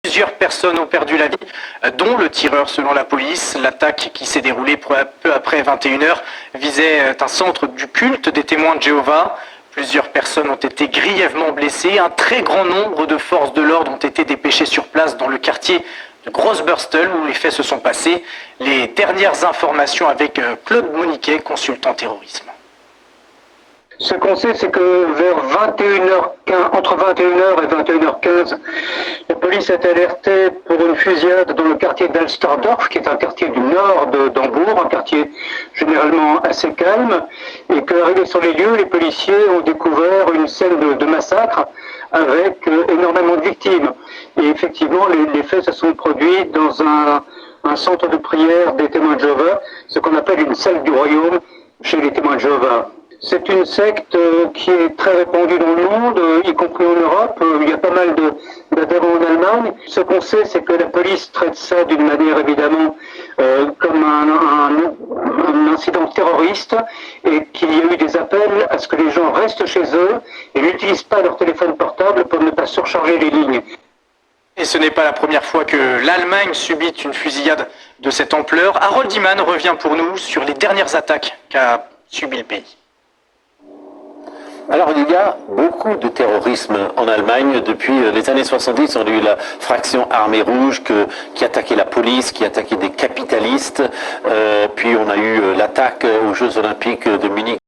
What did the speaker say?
Plusieurs personnes ont perdu la vie, dont le tireur selon la police. L'attaque qui s'est déroulée peu après 21h visait un centre du culte des témoins de Jéhovah. Plusieurs personnes ont été grièvement blessées. Un très grand nombre de forces de l'ordre ont été dépêchées sur place dans le quartier de Grossburstel où les faits se sont passés. Les dernières informations avec Claude Moniquet, consultant terrorisme. Ce qu'on sait, c'est que vers 21h15, entre 21h et 21h15, la police est alertée pour une fusillade dans le quartier d'Alsterdorf, qui est un quartier du nord d'Hambourg, un quartier généralement assez calme, et qu'arrivés sur les lieux, les policiers ont découvert une scène de massacre avec énormément de victimes. Et effectivement, les faits se sont produits dans un centre de prière des témoins de Jéhovah, ce qu'on appelle une salle du royaume chez les témoins de Jéhovah. C'est une secte qui est très répandue dans le monde, y compris en Europe. Il y a pas mal d'adhérents en Allemagne. Ce qu'on sait, c'est que la police traite ça d'une manière évidemment comme un incident terroriste et qu'il y a eu des appels à ce que les gens restent chez eux et n'utilisent pas leur téléphone portable pour ne pas surcharger les lignes. Et ce n'est pas la première fois que l'Allemagne subit une fusillade de cette ampleur. Harold Iman revient pour nous sur les dernières attaques qu'a subi le pays. Alors il y a beaucoup de terrorisme en Allemagne. Depuis les années 70, on a eu la fraction Armée Rouge qui attaquait la police, qui attaquait des capitalistes. Puis on a eu l'attaque aux Jeux Olympiques de Munich.